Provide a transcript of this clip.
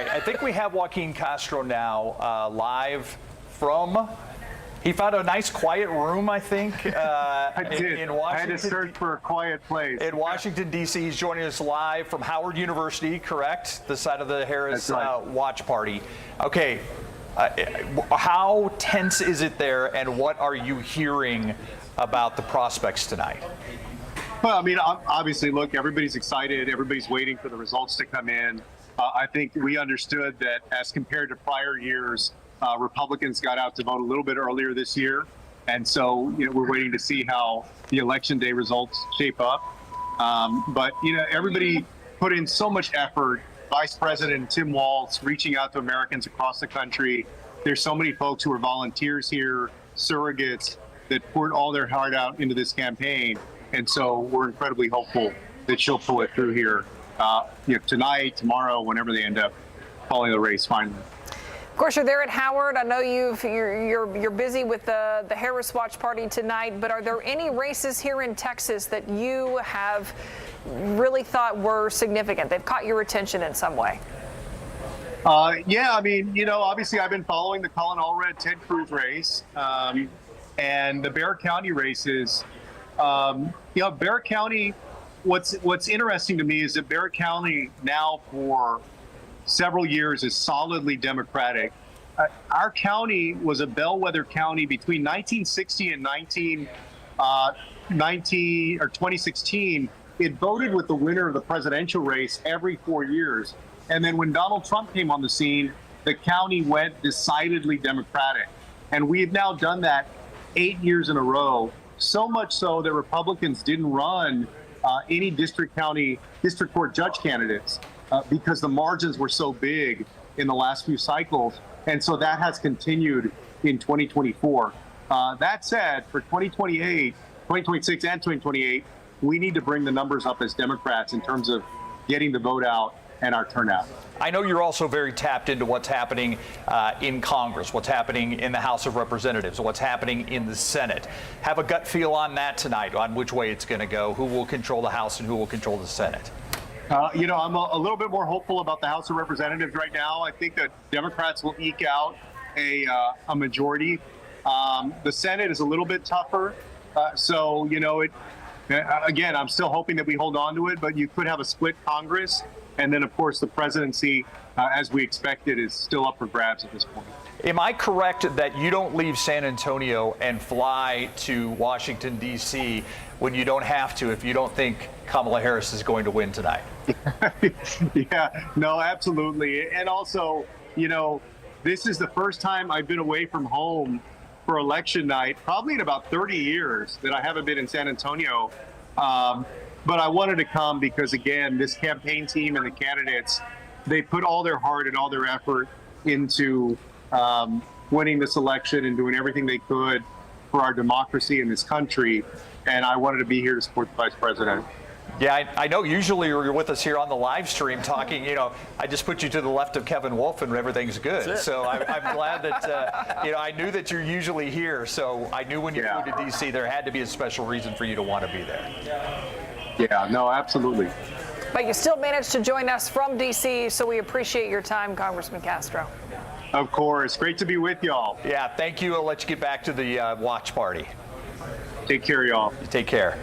right, I think we have Joaquin Castro now live from. He found a nice quiet room, I think, I did. in Washington. I had to search for a quiet place. In Washington, D.C. He's joining us live from Howard University, correct? The side of the Harris watch party. Okay, how tense is it there, and what are you hearing about the prospects tonight? Well, I mean, obviously, look, everybody's excited. Everybody's waiting for the results to come in. I think we understood that as compared to prior years, Republicans got out to vote a little bit earlier this year. And so, we're waiting to see how the election day results shape up. But, everybody put in so much effort. Vice President Tim Walz reaching out to Americans across the country. There's so many folks who are volunteers here, surrogates, that poured all their heart out into this campaign. And so we're incredibly hopeful that she'll pull it through here tonight, tomorrow, whenever they end up calling the race finally. Of course, you're there at Howard. I know you're busy with the Harris Watch Party tonight, but are there any races here in Texas that you have really thought were significant? They've caught your attention in some way? Yeah, I mean, obviously I've been following the Colin Allred, Ted Cruz race, and the Bexar County races. Bexar County, what's interesting to me is that Bexar County now for several years is solidly Democratic. Our county was a bellwether county between 1960 and 2016. It voted with the winner of the presidential race every 4 years. And then when Donald Trump came on the scene, the county went decidedly Democratic. And we've now done that 8 years in a row, so much so that Republicans didn't run any district court judge candidates because the margins were so big in the last few cycles. And so that has continued in 2024. That said, for 2028, 2026 and 2028, we need to bring the numbers up as Democrats in terms of getting the vote out and our turnout. I know you're also very tapped into what's happening in Congress, what's happening in the House of Representatives, what's happening in the Senate. Have a gut feel on that tonight, on which way it's going to go, who will control the House and who will control the Senate. I'm a little bit more hopeful about the House of Representatives right now. I think that Democrats will eke out a majority. The Senate is a little bit tougher. Again, I'm still hoping that we hold on to it, but you could have a split Congress. And then, of course, the presidency, as we expected, is still up for grabs at this point. Am I correct that you don't leave San Antonio and fly to Washington, D.C. when you don't have to if you don't think Kamala Harris is going to win tonight? Yeah, no, absolutely. And also, this is the first time I've been away from home for election night, probably in about 30 years that I haven't been in San Antonio. But I wanted to come because, again, this campaign team and the candidates, they put all their heart and all their effort into winning this election and doing everything they could for our democracy in this country. And I wanted to be here to support the vice president. Yeah, I know usually you're with us here on the live stream talking, I just put you to the left of Kevin Wolf and everything's good. So I'm glad that, I knew that you're usually here. So I knew when you flew to D.C. there had to be a special reason for you to want to be there. Yeah, no, absolutely. But you still managed to join us from D.C., so we appreciate your time, Congressman Castro. Of course. Great to be with y'all. Yeah, thank you. I'll let you get back to the watch party. Take care, y'all. Take care.